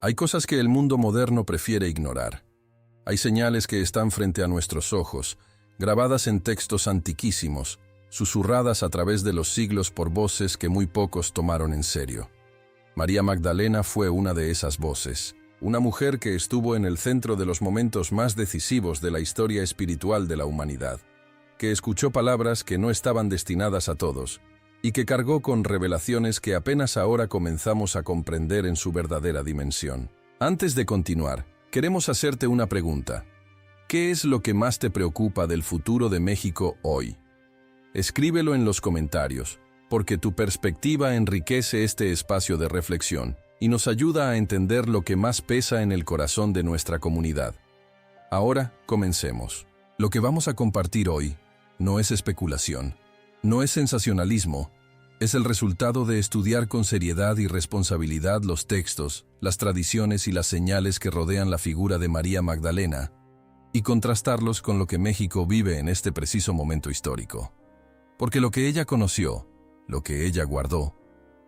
Hay cosas que el mundo moderno prefiere ignorar. Hay señales que están frente a nuestros ojos, grabadas en textos antiquísimos, susurradas a través de los siglos por voces que muy pocos tomaron en serio. María Magdalena fue una de esas voces, una mujer que estuvo en el centro de los momentos más decisivos de la historia espiritual de la humanidad, que escuchó palabras que no estaban destinadas a todos, y que cargó con revelaciones que apenas ahora comenzamos a comprender en su verdadera dimensión. Antes de continuar, queremos hacerte una pregunta. ¿Qué es lo que más te preocupa del futuro de México hoy? Escríbelo en los comentarios, porque tu perspectiva enriquece este espacio de reflexión y nos ayuda a entender lo que más pesa en el corazón de nuestra comunidad. Ahora, comencemos. Lo que vamos a compartir hoy no es especulación, no es sensacionalismo, es el resultado de estudiar con seriedad y responsabilidad los textos, las tradiciones y las señales que rodean la figura de María Magdalena, y contrastarlos con lo que México vive en este preciso momento histórico. Porque lo que ella conoció, lo que ella guardó,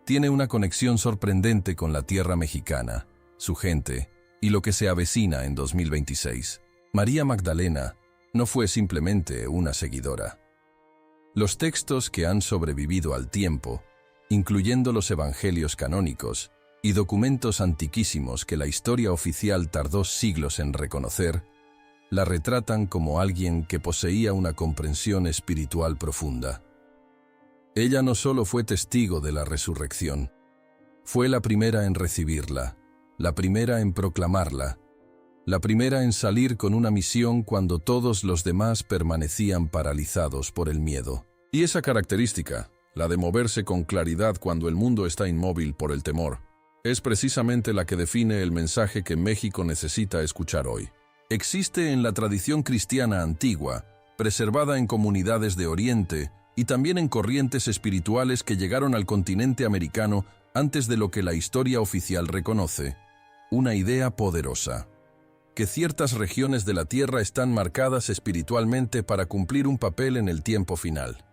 tiene una conexión sorprendente con la tierra mexicana, su gente y lo que se avecina en 2026. María Magdalena no fue simplemente una seguidora. Los textos que han sobrevivido al tiempo, incluyendo los evangelios canónicos y documentos antiquísimos que la historia oficial tardó siglos en reconocer, la retratan como alguien que poseía una comprensión espiritual profunda. Ella no solo fue testigo de la resurrección, fue la primera en recibirla, la primera en proclamarla, la primera en salir con una misión cuando todos los demás permanecían paralizados por el miedo. Y esa característica, la de moverse con claridad cuando el mundo está inmóvil por el temor, es precisamente la que define el mensaje que México necesita escuchar hoy. Existe en la tradición cristiana antigua, preservada en comunidades de Oriente y también en corrientes espirituales que llegaron al continente americano antes de lo que la historia oficial reconoce, una idea poderosa: que ciertas regiones de la Tierra están marcadas espiritualmente para cumplir un papel en el tiempo final.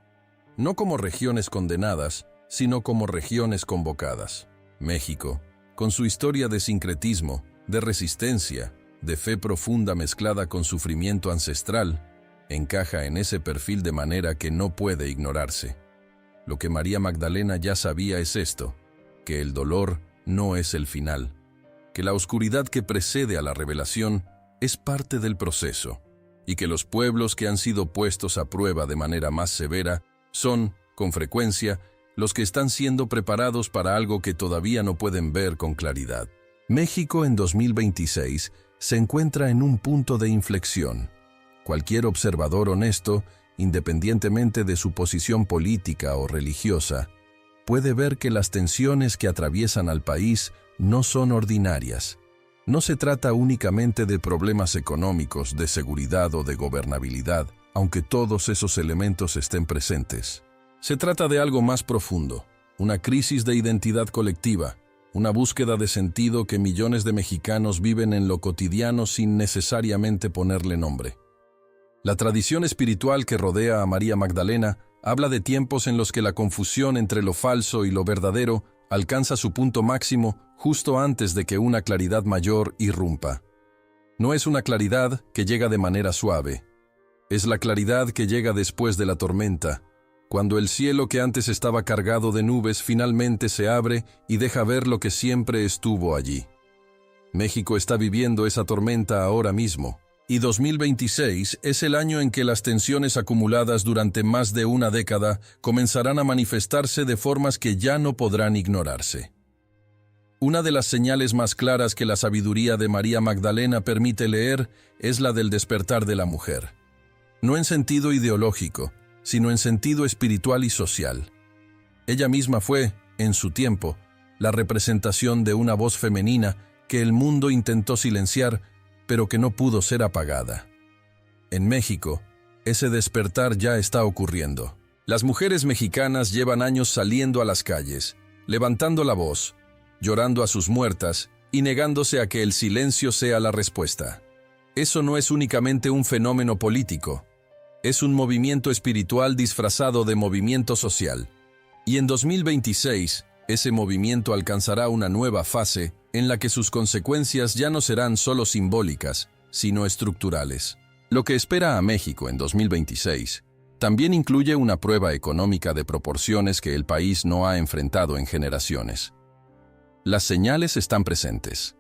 No como regiones condenadas, sino como regiones convocadas. México, con su historia de sincretismo, de resistencia, de fe profunda mezclada con sufrimiento ancestral, encaja en ese perfil de manera que no puede ignorarse. Lo que María Magdalena ya sabía es esto: que el dolor no es el final, que la oscuridad que precede a la revelación es parte del proceso, y que los pueblos que han sido puestos a prueba de manera más severa son, con frecuencia, los que están siendo preparados para algo que todavía no pueden ver con claridad. México en 2026 se encuentra en un punto de inflexión. Cualquier observador honesto, independientemente de su posición política o religiosa, puede ver que las tensiones que atraviesan al país no son ordinarias. No se trata únicamente de problemas económicos, de seguridad o de gobernabilidad, aunque todos esos elementos estén presentes. Se trata de algo más profundo, una crisis de identidad colectiva, una búsqueda de sentido que millones de mexicanos viven en lo cotidiano sin necesariamente ponerle nombre. La tradición espiritual que rodea a María Magdalena habla de tiempos en los que la confusión entre lo falso y lo verdadero alcanza su punto máximo justo antes de que una claridad mayor irrumpa. No es una claridad que llega de manera suave. Es la claridad que llega después de la tormenta, cuando el cielo que antes estaba cargado de nubes finalmente se abre y deja ver lo que siempre estuvo allí. México está viviendo esa tormenta ahora mismo, y 2026 es el año en que las tensiones acumuladas durante más de una década comenzarán a manifestarse de formas que ya no podrán ignorarse. Una de las señales más claras que la sabiduría de María Magdalena permite leer es la del despertar de la mujer. No en sentido ideológico, sino en sentido espiritual y social. Ella misma fue, en su tiempo, la representación de una voz femenina que el mundo intentó silenciar, pero que no pudo ser apagada. En México, ese despertar ya está ocurriendo. Las mujeres mexicanas llevan años saliendo a las calles, levantando la voz, llorando a sus muertas y negándose a que el silencio sea la respuesta. Eso no es únicamente un fenómeno político, es un movimiento espiritual disfrazado de movimiento social. Y en 2026, ese movimiento alcanzará una nueva fase en la que sus consecuencias ya no serán solo simbólicas, sino estructurales. Lo que espera a México en 2026 también incluye una prueba económica de proporciones que el país no ha enfrentado en generaciones. Las señales están presentes.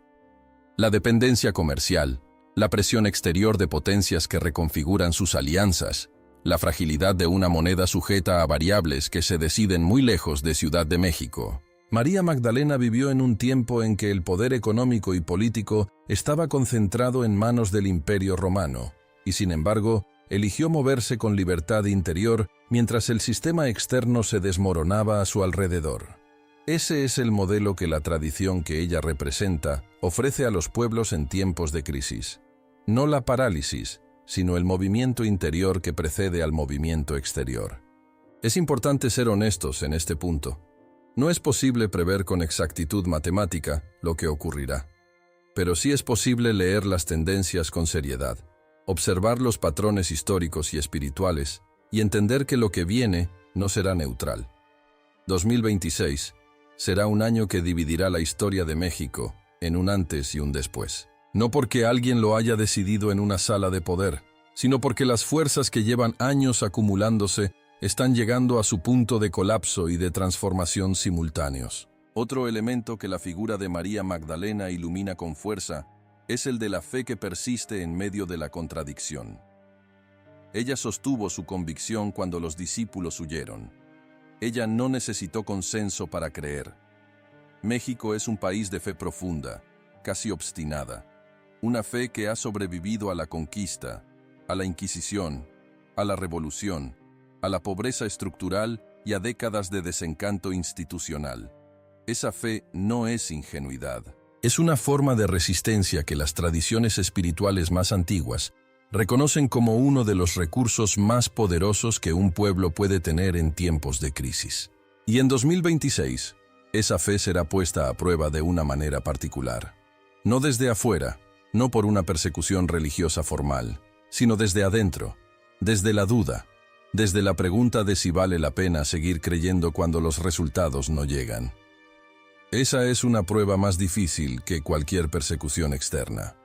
La dependencia comercial, la presión exterior de potencias que reconfiguran sus alianzas, la fragilidad de una moneda sujeta a variables que se deciden muy lejos de Ciudad de México. María Magdalena vivió en un tiempo en que el poder económico y político estaba concentrado en manos del Imperio Romano, y sin embargo, eligió moverse con libertad interior mientras el sistema externo se desmoronaba a su alrededor. Ese es el modelo que la tradición que ella representa ofrece a los pueblos en tiempos de crisis. No la parálisis, sino el movimiento interior que precede al movimiento exterior. Es importante ser honestos en este punto. No es posible prever con exactitud matemática lo que ocurrirá, pero sí es posible leer las tendencias con seriedad, observar los patrones históricos y espirituales y entender que lo que viene no será neutral. 2026 será un año que dividirá la historia de México en un antes y un después. No porque alguien lo haya decidido en una sala de poder, sino porque las fuerzas que llevan años acumulándose están llegando a su punto de colapso y de transformación simultáneos. Otro elemento que la figura de María Magdalena ilumina con fuerza es el de la fe que persiste en medio de la contradicción. Ella sostuvo su convicción cuando los discípulos huyeron. Ella no necesitó consenso para creer. México es un país de fe profunda, casi obstinada. Una fe que ha sobrevivido a la conquista, a la Inquisición, a la Revolución, a la pobreza estructural y a décadas de desencanto institucional. Esa fe no es ingenuidad. Es una forma de resistencia que las tradiciones espirituales más antiguas reconocen como uno de los recursos más poderosos que un pueblo puede tener en tiempos de crisis. Y en 2026, esa fe será puesta a prueba de una manera particular. No desde afuera, no por una persecución religiosa formal, sino desde adentro, desde la duda, desde la pregunta de si vale la pena seguir creyendo cuando los resultados no llegan. Esa es una prueba más difícil que cualquier persecución externa.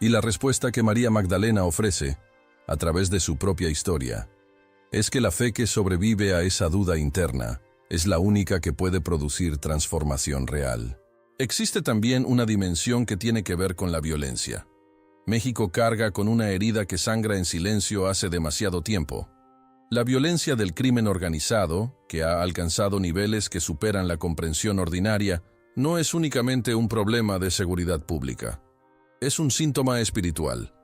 Y la respuesta que María Magdalena ofrece, a través de su propia historia, es que la fe que sobrevive a esa duda interna es la única que puede producir transformación real. Existe también una dimensión que tiene que ver con la violencia. México carga con una herida que sangra en silencio hace demasiado tiempo. La violencia del crimen organizado, que ha alcanzado niveles que superan la comprensión ordinaria, no es únicamente un problema de seguridad pública. Es un síntoma espiritual.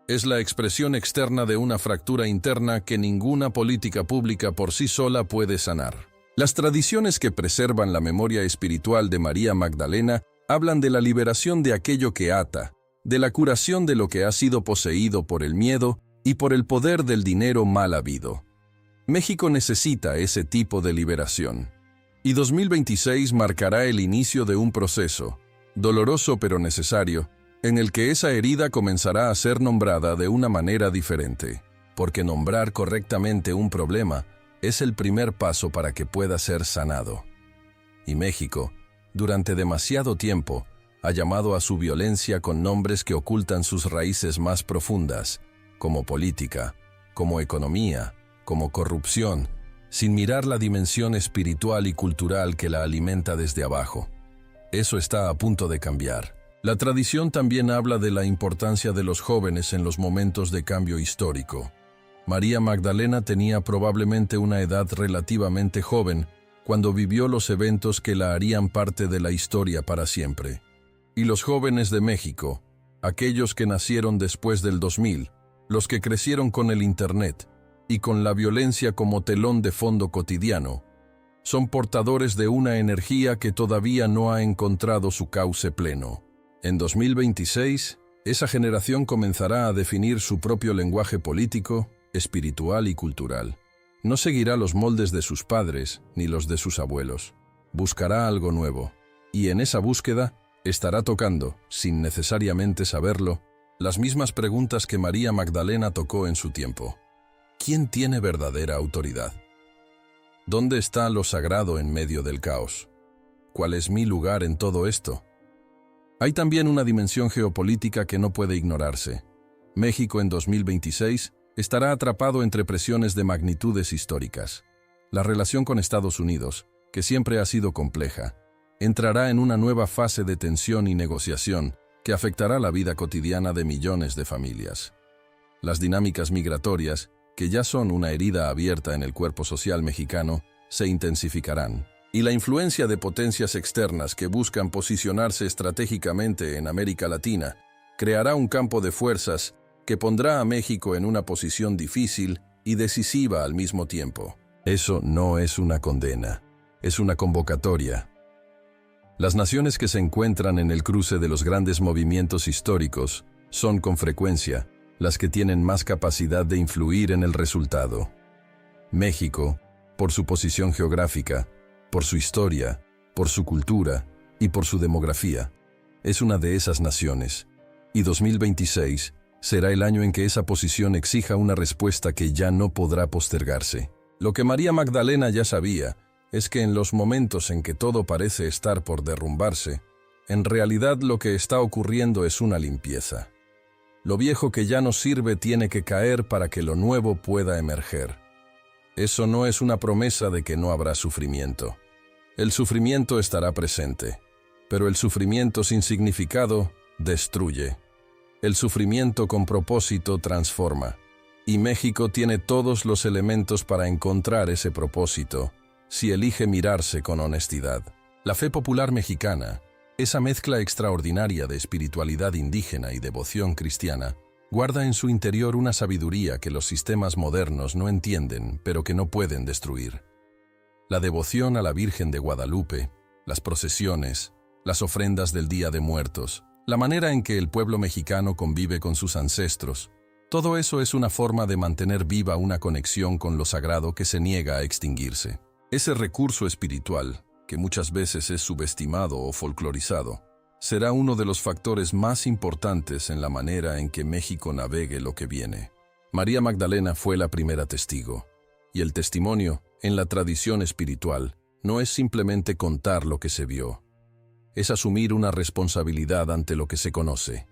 Es la expresión externa de una fractura interna que ninguna política pública por sí sola puede sanar. Las tradiciones que preservan la memoria espiritual de María Magdalena hablan de la liberación de aquello que ata, de la curación de lo que ha sido poseído por el miedo y por el poder del dinero mal habido. México necesita ese tipo de liberación. Y 2026 marcará el inicio de un proceso, doloroso pero necesario, en el que esa herida comenzará a ser nombrada de una manera diferente, porque nombrar correctamente un problema es el primer paso para que pueda ser sanado. Y México, durante demasiado tiempo, ha llamado a su violencia con nombres que ocultan sus raíces más profundas, como política, como economía, como corrupción, sin mirar la dimensión espiritual y cultural que la alimenta desde abajo. Eso está a punto de cambiar. La tradición también habla de la importancia de los jóvenes en los momentos de cambio histórico. María Magdalena tenía probablemente una edad relativamente joven cuando vivió los eventos que la harían parte de la historia para siempre. Y los jóvenes de México, aquellos que nacieron después del 2000, los que crecieron con el Internet y con la violencia como telón de fondo cotidiano, son portadores de una energía que todavía no ha encontrado su cauce pleno. En 2026, esa generación comenzará a definir su propio lenguaje político, espiritual y cultural. No seguirá los moldes de sus padres ni los de sus abuelos. Buscará algo nuevo, y en esa búsqueda estará tocando, sin necesariamente saberlo, las mismas preguntas que María Magdalena tocó en su tiempo. ¿Quién tiene verdadera autoridad? ¿Dónde está lo sagrado en medio del caos? ¿Cuál es mi lugar en todo esto? Hay también una dimensión geopolítica que no puede ignorarse. México en 2026 estará atrapado entre presiones de magnitudes históricas. La relación con Estados Unidos, que siempre ha sido compleja, entrará en una nueva fase de tensión y negociación que afectará la vida cotidiana de millones de familias. Las dinámicas migratorias, que ya son una herida abierta en el cuerpo social mexicano, se intensificarán. Y la influencia de potencias externas que buscan posicionarse estratégicamente en América Latina creará un campo de fuerzas que pondrá a México en una posición difícil y decisiva al mismo tiempo. Eso no es una condena, es una convocatoria. Las naciones que se encuentran en el cruce de los grandes movimientos históricos son, con frecuencia, las que tienen más capacidad de influir en el resultado. México, por su posición geográfica, por su historia, por su cultura y por su demografía, es una de esas naciones, y 2026 será el año en que esa posición exija una respuesta que ya no podrá postergarse. Lo que María Magdalena ya sabía es que en los momentos en que todo parece estar por derrumbarse, en realidad lo que está ocurriendo es una limpieza. Lo viejo que ya no sirve tiene que caer para que lo nuevo pueda emerger. Eso no es una promesa de que no habrá sufrimiento. El sufrimiento estará presente, pero el sufrimiento sin significado destruye. El sufrimiento con propósito transforma. Y México tiene todos los elementos para encontrar ese propósito, si elige mirarse con honestidad. La fe popular mexicana, esa mezcla extraordinaria de espiritualidad indígena y devoción cristiana, guarda en su interior una sabiduría que los sistemas modernos no entienden, pero que no pueden destruir. La devoción a la Virgen de Guadalupe, las procesiones, las ofrendas del Día de Muertos, la manera en que el pueblo mexicano convive con sus ancestros, todo eso es una forma de mantener viva una conexión con lo sagrado que se niega a extinguirse. Ese recurso espiritual, que muchas veces es subestimado o folclorizado, será uno de los factores más importantes en la manera en que México navegue lo que viene. María Magdalena fue la primera testigo, y el testimonio, en la tradición espiritual, no es simplemente contar lo que se vio, es asumir una responsabilidad ante lo que se conoce.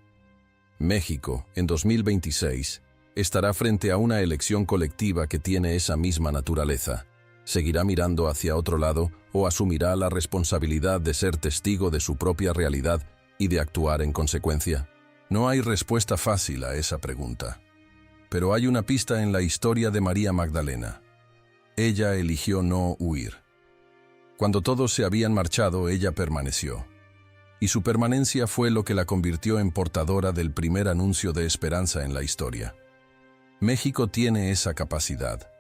México, en 2026, estará frente a una elección colectiva que tiene esa misma naturaleza. ¿Seguirá mirando hacia otro lado o asumirá la responsabilidad de ser testigo de su propia realidad y de actuar en consecuencia? No hay respuesta fácil a esa pregunta. Pero hay una pista en la historia de María Magdalena. Ella eligió no huir. Cuando todos se habían marchado, ella permaneció. Y su permanencia fue lo que la convirtió en portadora del primer anuncio de esperanza en la historia. México tiene esa capacidad.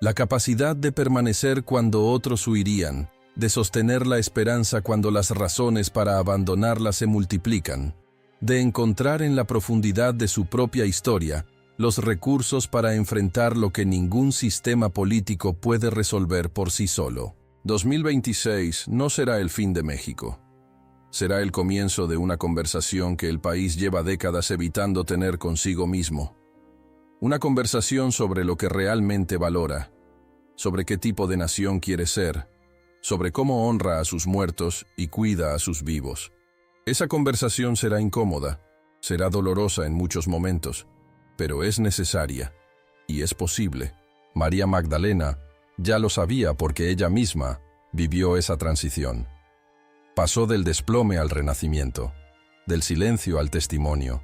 La capacidad de permanecer cuando otros huirían, de sostener la esperanza cuando las razones para abandonarla se multiplican, de encontrar en la profundidad de su propia historia los recursos para enfrentar lo que ningún sistema político puede resolver por sí solo. 2026 no será el fin de México. Será el comienzo de una conversación que el país lleva décadas evitando tener consigo mismo. Una conversación sobre lo que realmente valora, sobre qué tipo de nación quiere ser, sobre cómo honra a sus muertos y cuida a sus vivos. Esa conversación será incómoda, será dolorosa en muchos momentos, pero es necesaria y es posible. María Magdalena ya lo sabía porque ella misma vivió esa transición. Pasó del desplome al renacimiento, del silencio al testimonio,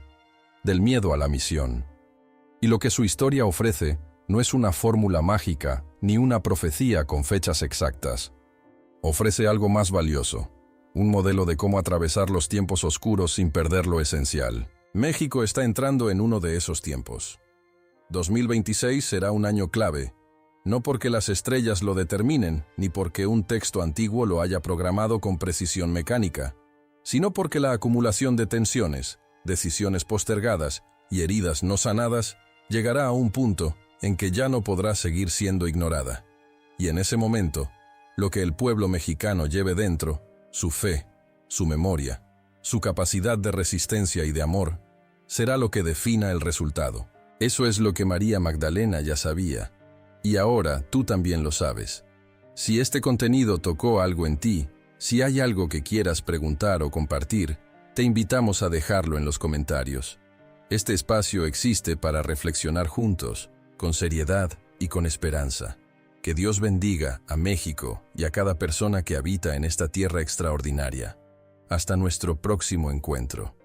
del miedo a la misión. Y lo que su historia ofrece no es una fórmula mágica ni una profecía con fechas exactas. Ofrece algo más valioso, un modelo de cómo atravesar los tiempos oscuros sin perder lo esencial. México está entrando en uno de esos tiempos. 2026 será un año clave, no porque las estrellas lo determinen, ni porque un texto antiguo lo haya programado con precisión mecánica, sino porque la acumulación de tensiones, decisiones postergadas y heridas no sanadas llegará a un punto en que ya no podrá seguir siendo ignorada. Y en ese momento, lo que el pueblo mexicano lleve dentro, su fe, su memoria, su capacidad de resistencia y de amor, será lo que defina el resultado. Eso es lo que María Magdalena ya sabía. Y ahora tú también lo sabes. Si este contenido tocó algo en ti, si hay algo que quieras preguntar o compartir, Te invitamos a dejarlo en los comentarios. Este espacio existe para reflexionar juntos, con seriedad y con esperanza. Que Dios bendiga a México y a cada persona que habita en esta tierra extraordinaria. Hasta nuestro próximo encuentro.